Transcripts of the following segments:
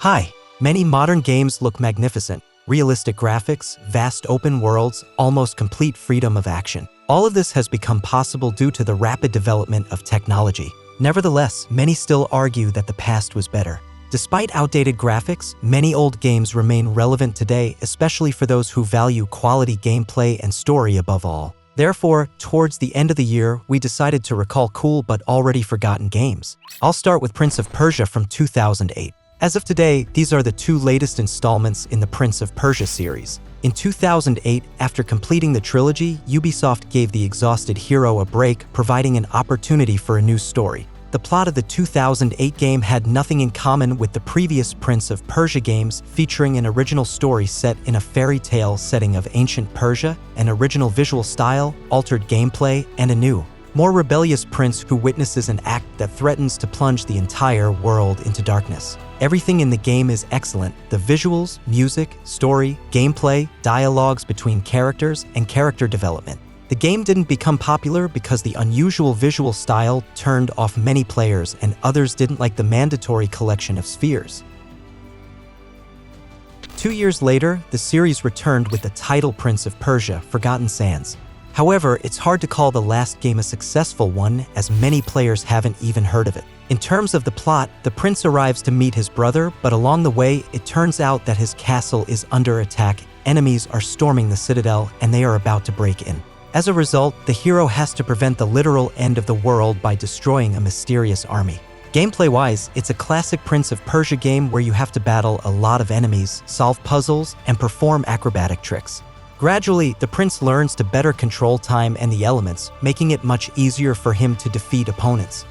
Hi, many modern games look magnificent. Realistic graphics, vast open worlds, almost complete freedom of action. All of this has become possible due to the rapid development of technology. Nevertheless, many still argue that the past was better. Despite outdated graphics, many old games remain relevant today, especially for those who value quality gameplay and story above all. Therefore, towards the end of the year, we decided to recall cool but already forgotten games. I'll start with Prince of Persia from 2008. As of today, these are the two latest installments in the Prince of Persia series. In 2008, after completing the trilogy, Ubisoft gave the exhausted hero a break, providing an opportunity for a new story. The plot of the 2008 game had nothing in common with the previous Prince of Persia games, featuring an original story set in a fairy tale setting of ancient Persia, an original visual style, altered gameplay, and a new, more rebellious prince who witnesses an act that threatens to plunge the entire world into darkness. Everything in the game is excellent: the visuals, music, story, gameplay, dialogues between characters, and character development. The game didn't become popular because the unusual visual style turned off many players, and others didn't like the mandatory collection of spheres. 2 years later, the series returned with the title Prince of Persia: Forgotten Sands. However, it's hard to call the last game a successful one, as many players haven't even heard of it. In terms of the plot, the prince arrives to meet his brother, but along the way, it turns out that his castle is under attack, enemies are storming the citadel, and they are about to break in. As a result, the hero has to prevent the literal end of the world by destroying a mysterious army. Gameplay-wise, it's a classic Prince of Persia game where you have to battle a lot of enemies, solve puzzles, and perform acrobatic tricks. Gradually, the prince learns to better control time and the elements, making it much easier for him to defeat opponents.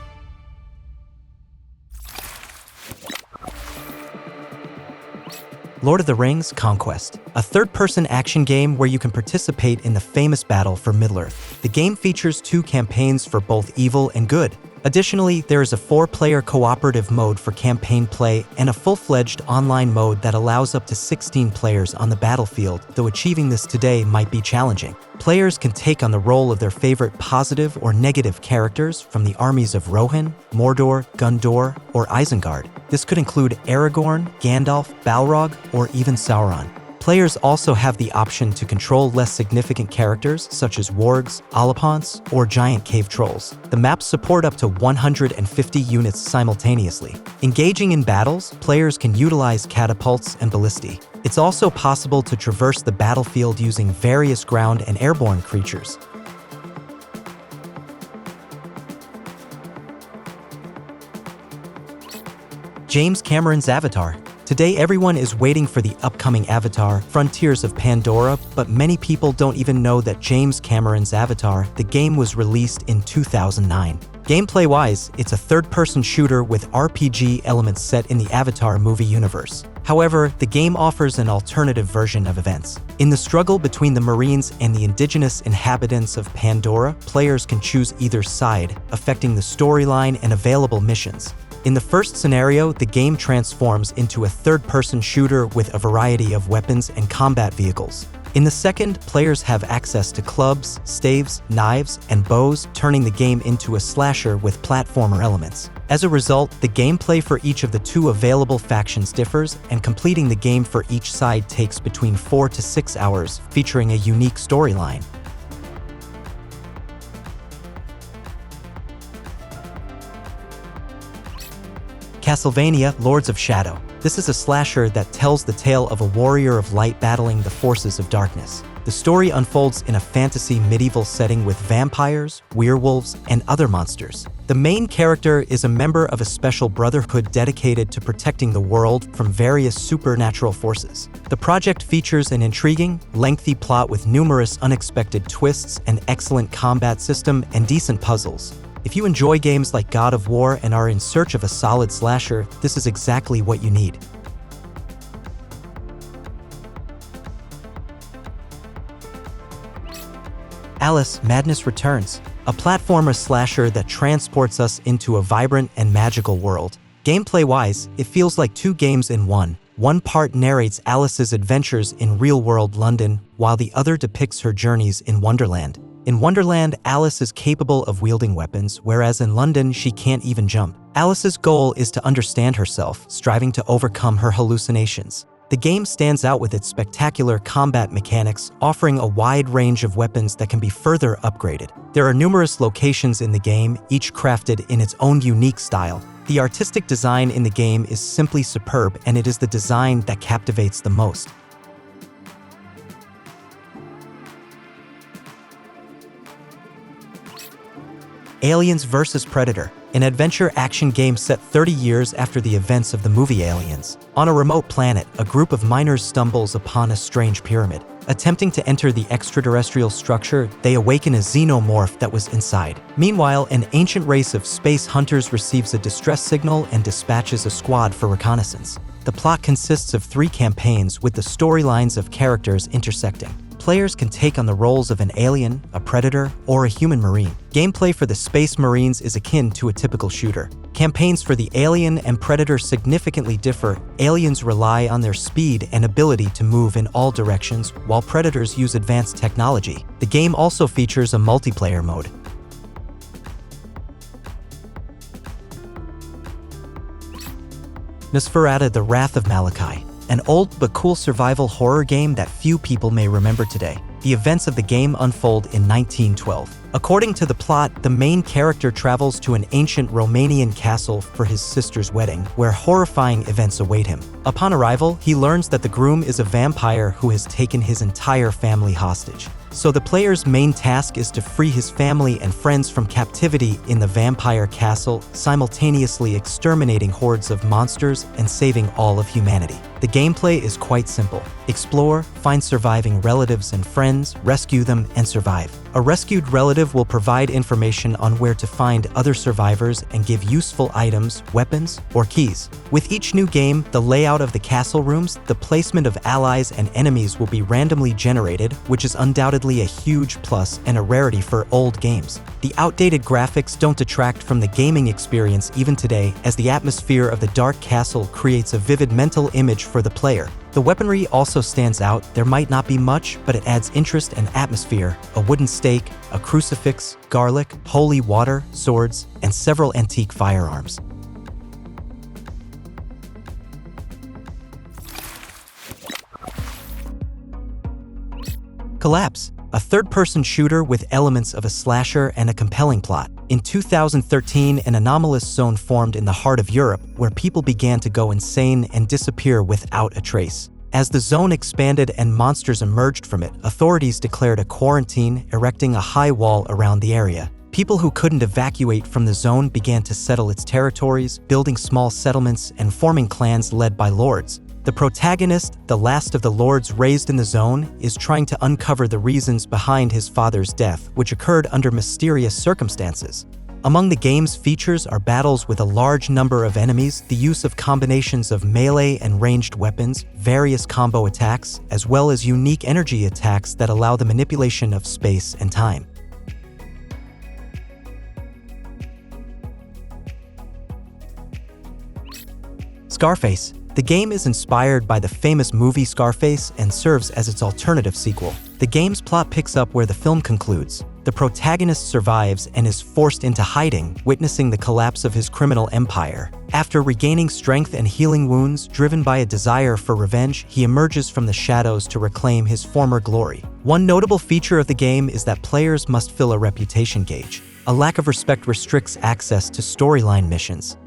Lord of the Rings: Conquest, a third-person action game where you can participate in the famous battle for Middle-earth. The game features 2 campaigns for both evil and good. Additionally, there is a 4-player cooperative mode for campaign play and a full-fledged online mode that allows up to 16 players on the battlefield, though achieving this today might be challenging. Players can take on the role of their favorite positive or negative characters from the armies of Rohan, Mordor, Gondor, or Isengard. This could include Aragorn, Gandalf, Balrog, or even Sauron. Players also have the option to control less significant characters such as wargs, olipants, or giant cave trolls. The maps support up to 150 units simultaneously. Engaging in battles, players can utilize catapults and ballistae. It's also possible to traverse the battlefield using various ground and airborne creatures. James Cameron's Avatar. Today, everyone is waiting for the upcoming Avatar, Frontiers of Pandora, but many people don't even know that James Cameron's Avatar, the game, was released in 2009. Gameplay-wise, it's a third-person shooter with RPG elements set in the Avatar movie universe. However, the game offers an alternative version of events. In the struggle between the Marines and the indigenous inhabitants of Pandora, players can choose either side, affecting the storyline and available missions. In the first scenario, the game transforms into a third-person shooter with a variety of weapons and combat vehicles. In the second, players have access to clubs, staves, knives, and bows, turning the game into a slasher with platformer elements. As a result, the gameplay for each of the 2 available factions differs, and completing the game for each side takes between 4 to 6 hours, featuring a unique storyline. Castlevania: Lords of Shadow. This is a slasher that tells the tale of a warrior of light battling the forces of darkness. The story unfolds in a fantasy medieval setting with vampires, werewolves, and other monsters. The main character is a member of a special brotherhood dedicated to protecting the world from various supernatural forces. The project features an intriguing, lengthy plot with numerous unexpected twists, an excellent combat system, and decent puzzles. If you enjoy games like God of War and are in search of a solid slasher, this is exactly what you need. Alice: Madness Returns, a platformer slasher that transports us into a vibrant and magical world. Gameplay-wise, it feels like 2 games in one. One part narrates Alice's adventures in real-world London, while the other depicts her journeys in Wonderland. In Wonderland, Alice is capable of wielding weapons, whereas in London, she can't even jump. Alice's goal is to understand herself, striving to overcome her hallucinations. The game stands out with its spectacular combat mechanics, offering a wide range of weapons that can be further upgraded. There are numerous locations in the game, each crafted in its own unique style. The artistic design in the game is simply superb, and it is the design that captivates the most. Aliens vs. Predator, an adventure action game set 30 years after the events of the movie Aliens. On a remote planet, a group of miners stumbles upon a strange pyramid. Attempting to enter the extraterrestrial structure, they awaken a xenomorph that was inside. Meanwhile, an ancient race of space hunters receives a distress signal and dispatches a squad for reconnaissance. The plot consists of 3 campaigns with the storylines of characters intersecting. Players can take on the roles of an alien, a predator, or a human marine. Gameplay for the Space Marines is akin to a typical shooter. Campaigns for the alien and predator significantly differ. Aliens rely on their speed and ability to move in all directions, while predators use advanced technology. The game also features a multiplayer mode. Nosferatu: The Wrath of Malachi, an old but cool survival horror game that few people may remember today. The events of the game unfold in 1912. According to the plot, the main character travels to an ancient Romanian castle for his sister's wedding, where horrifying events await him. Upon arrival, he learns that the groom is a vampire who has taken his entire family hostage. So the player's main task is to free his family and friends from captivity in the vampire castle, simultaneously exterminating hordes of monsters and saving all of humanity. The gameplay is quite simple. Explore, find surviving relatives and friends, rescue them, and survive. A rescued relative will provide information on where to find other survivors and give useful items, weapons, or keys. With each new game, the layout of the castle rooms, the placement of allies and enemies will be randomly generated, which is undoubtedly a huge plus and a rarity for old games. The outdated graphics don't detract from the gaming experience even today, as the atmosphere of the dark castle creates a vivid mental image for the player. The weaponry also stands out. There might not be much, but it adds interest and atmosphere. A wooden stake, a crucifix, garlic, holy water, swords, and several antique firearms. Collapse, a third-person shooter with elements of a slasher and a compelling plot. In 2013, an anomalous zone formed in the heart of Europe where people began to go insane and disappear without a trace. As the zone expanded and monsters emerged from it, authorities declared a quarantine, erecting a high wall around the area. People who couldn't evacuate from the zone began to settle its territories, building small settlements and forming clans led by lords. The protagonist, the last of the lords raised in the zone, is trying to uncover the reasons behind his father's death, which occurred under mysterious circumstances. Among the game's features are battles with a large number of enemies, the use of combinations of melee and ranged weapons, various combo attacks, as well as unique energy attacks that allow the manipulation of space and time. ScarFace. The game is inspired by the famous movie ScarFace and serves as its alternative sequel. The game's plot picks up where the film concludes. The protagonist survives and is forced into hiding, witnessing the collapse of his criminal empire. After regaining strength and healing wounds, driven by a desire for revenge, he emerges from the shadows to reclaim his former glory. One notable feature of the game is that players must fill a reputation gauge. A lack of respect restricts access to storyline missions.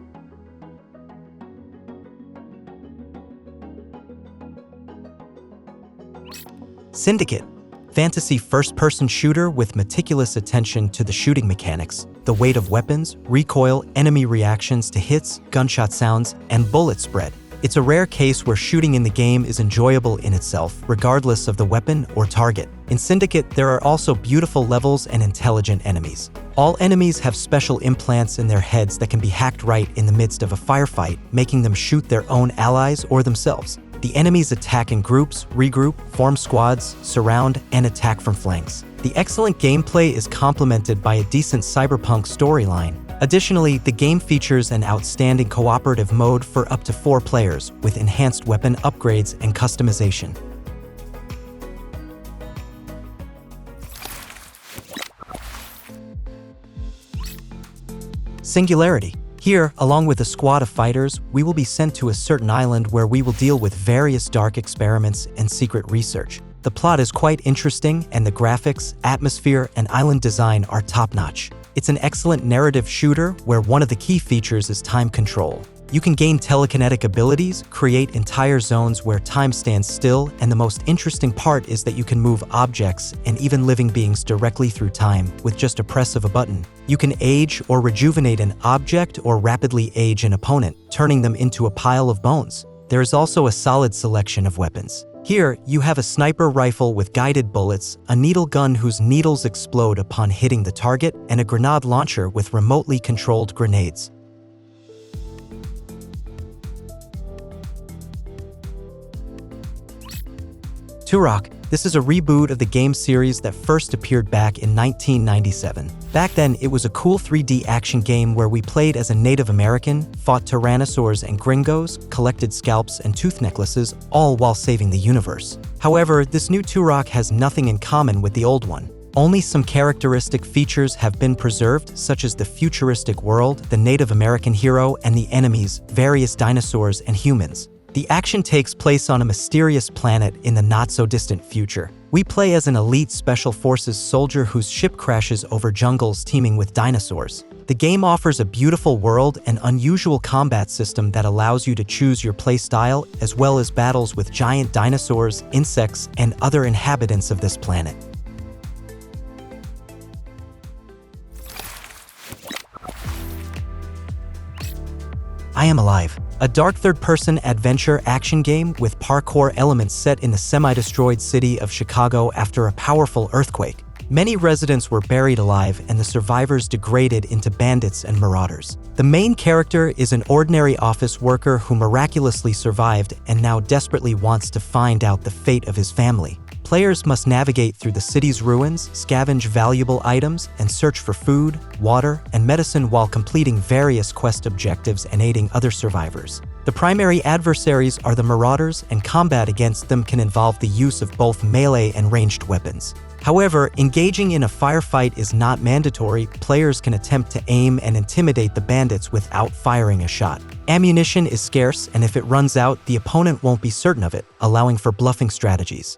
Syndicate. Fantasy first-person shooter with meticulous attention to the shooting mechanics, the weight of weapons, recoil, enemy reactions to hits, gunshot sounds, and bullet spread. It's a rare case where shooting in the game is enjoyable in itself, regardless of the weapon or target. In Syndicate, there are also beautiful levels and intelligent enemies. All enemies have special implants in their heads that can be hacked right in the midst of a firefight, making them shoot their own allies or themselves. The enemies attack in groups, regroup, form squads, surround, and attack from flanks. The excellent gameplay is complemented by a decent cyberpunk storyline. Additionally, the game features an outstanding cooperative mode for up to 4 players, with enhanced weapon upgrades and customization. Singularity. Here, along with a squad of fighters, we will be sent to a certain island where we will deal with various dark experiments and secret research. The plot is quite interesting, and the graphics, atmosphere, and island design are top-notch. It's an excellent narrative shooter where one of the key features is time control. You can gain telekinetic abilities, create entire zones where time stands still, and the most interesting part is that you can move objects and even living beings directly through time with just a press of a button. You can age or rejuvenate an object or rapidly age an opponent, turning them into a pile of bones. There is also a solid selection of weapons. Here, you have a sniper rifle with guided bullets, a needle gun whose needles explode upon hitting the target, and a grenade launcher with remotely controlled grenades. Turok. This is a reboot of the game series that first appeared back in 1997. Back then, it was a cool 3D action game where we played as a Native American, fought tyrannosaurs and gringos, collected scalps and tooth necklaces, all while saving the universe. However, this new Turok has nothing in common with the old one. Only some characteristic features have been preserved, such as the futuristic world, the Native American hero, and the enemies, various dinosaurs and humans. The action takes place on a mysterious planet in the not-so-distant future. We play as an elite special forces soldier whose ship crashes over jungles teeming with dinosaurs. The game offers a beautiful world and unusual combat system that allows you to choose your playstyle, as well as battles with giant dinosaurs, insects, and other inhabitants of this planet. I Am Alive. A dark third-person adventure action game with parkour elements set in the semi-destroyed city of Chicago after a powerful earthquake. Many residents were buried alive and the survivors degraded into bandits and marauders. The main character is an ordinary office worker who miraculously survived and now desperately wants to find out the fate of his family. Players must navigate through the city's ruins, scavenge valuable items, and search for food, water, and medicine while completing various quest objectives and aiding other survivors. The primary adversaries are the marauders, and combat against them can involve the use of both melee and ranged weapons. However, engaging in a firefight is not mandatory. Players can attempt to aim and intimidate the bandits without firing a shot. Ammunition is scarce, and if it runs out, the opponent won't be certain of it, allowing for bluffing strategies.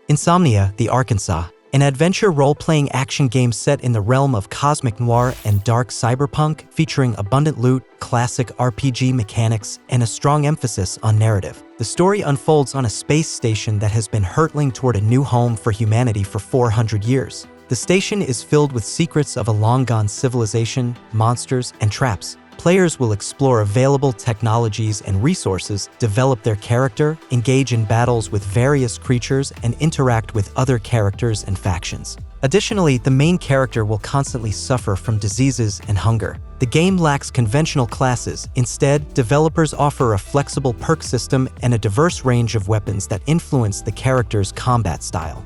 INSOMNIA, the Arkansas. An adventure role-playing action game set in the realm of cosmic noir and dark cyberpunk, featuring abundant loot, classic RPG mechanics, and a strong emphasis on narrative. The story unfolds on a space station that has been hurtling toward a new home for humanity for 400 years. The station is filled with secrets of a long-gone civilization, monsters, and traps. Players will explore available technologies and resources, develop their character, engage in battles with various creatures, and interact with other characters and factions. Additionally, the main character will constantly suffer from diseases and hunger. The game lacks conventional classes. Instead, developers offer a flexible perk system and a diverse range of weapons that influence the character's combat style.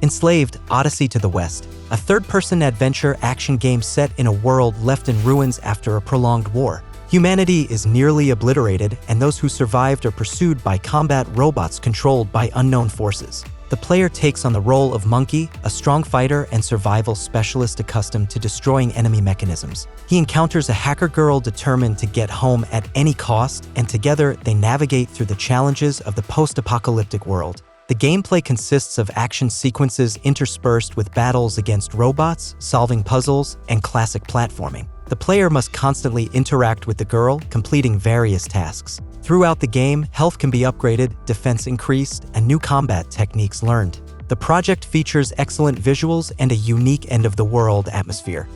Enslaved, Odyssey to the West. A third-person adventure action game set in a world left in ruins after a prolonged war. Humanity is nearly obliterated, and those who survived are pursued by combat robots controlled by unknown forces. The player takes on the role of Monkey, a strong fighter and survival specialist accustomed to destroying enemy mechanisms. He encounters a hacker girl determined to get home at any cost, and together they navigate through the challenges of the post-apocalyptic world. The gameplay consists of action sequences interspersed with battles against robots, solving puzzles, and classic platforming. The player must constantly interact with the girl, completing various tasks. Throughout the game, health can be upgraded, defense increased, and new combat techniques learned. The project features excellent visuals and a unique end-of-the-world atmosphere.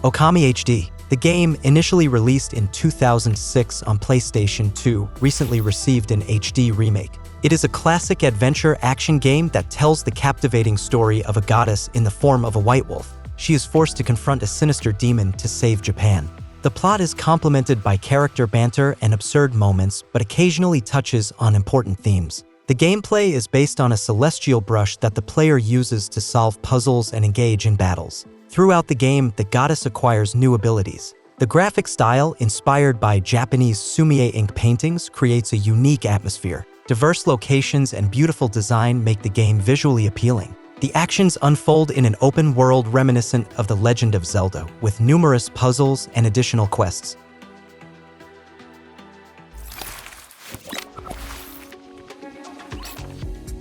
Okami HD. The game, initially released in 2006 on PlayStation 2, recently received an HD remake. It is a classic adventure action game that tells the captivating story of a goddess in the form of a white wolf. She is forced to confront a sinister demon to save Japan. The plot is complemented by character banter and absurd moments, but occasionally touches on important themes. The gameplay is based on a celestial brush that the player uses to solve puzzles and engage in battles. Throughout the game, the goddess acquires new abilities. The graphic style, inspired by Japanese sumie ink paintings, creates a unique atmosphere. Diverse locations and beautiful design make the game visually appealing. The actions unfold in an open world reminiscent of The Legend of Zelda, with numerous puzzles and additional quests.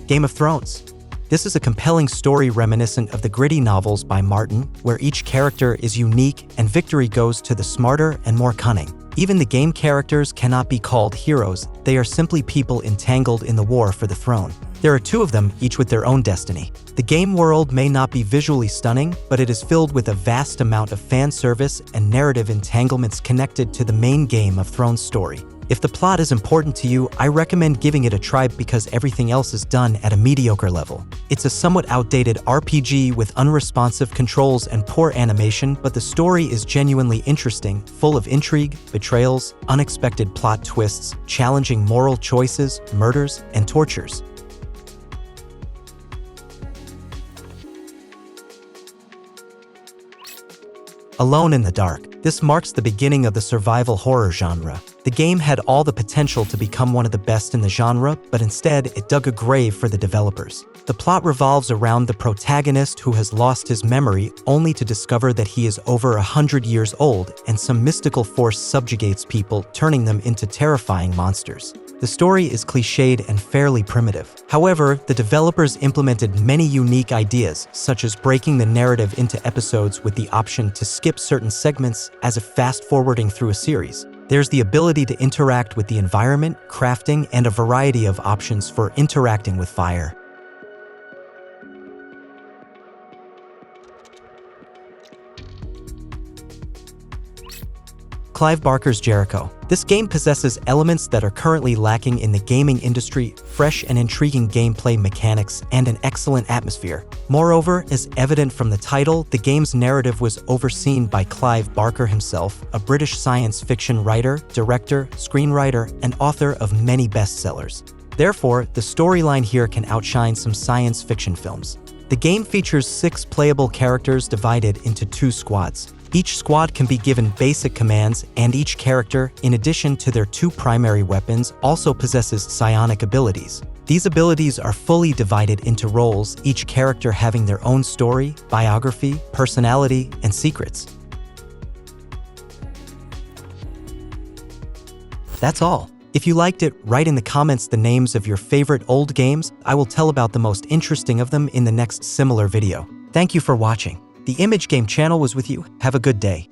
Game of Thrones. This is a compelling story reminiscent of the gritty novels by Martin, where each character is unique and victory goes to the smarter and more cunning. Even the game characters cannot be called heroes, they are simply people entangled in the war for the throne. There are two of them, each with their own destiny. The game world may not be visually stunning, but it is filled with a vast amount of fan service and narrative entanglements connected to the main Game of Thrones story. If the plot is important to you, I recommend giving it a try because everything else is done at a mediocre level. It's a somewhat outdated RPG with unresponsive controls and poor animation, but the story is genuinely interesting, full of intrigue, betrayals, unexpected plot twists, challenging moral choices, murders, and tortures. Alone in the Dark. This marks the beginning of the survival horror genre. The game had all the potential to become one of the best in the genre, but instead it dug a grave for the developers. The plot revolves around the protagonist who has lost his memory only to discover that he is over 100 years old and some mystical force subjugates people, turning them into terrifying monsters. The story is cliched and fairly primitive. However, the developers implemented many unique ideas, such as breaking the narrative into episodes with the option to skip certain segments as if fast-forwarding through a series. There's the ability to interact with the environment, crafting, and a variety of options for interacting with fire. Clive Barker's Jericho. This game possesses elements that are currently lacking in the gaming industry: fresh and intriguing gameplay mechanics and an excellent atmosphere. Moreover, as evident from the title, the game's narrative was overseen by Clive Barker himself, a British science fiction writer, director, screenwriter, and author of many bestsellers. Therefore, the storyline here can outshine some science fiction films. The game features 6 playable characters divided into 2 squads. Each squad can be given basic commands, and each character, in addition to their 2 primary weapons, also possesses psionic abilities. These abilities are fully divided into roles, each character having their own story, biography, personality, and secrets. That's all. If you liked it, write in the comments the names of your favorite old games. I will tell about the most interesting of them in the next similar video. Thank you for watching. The Image Game channel was with you. Have a good day.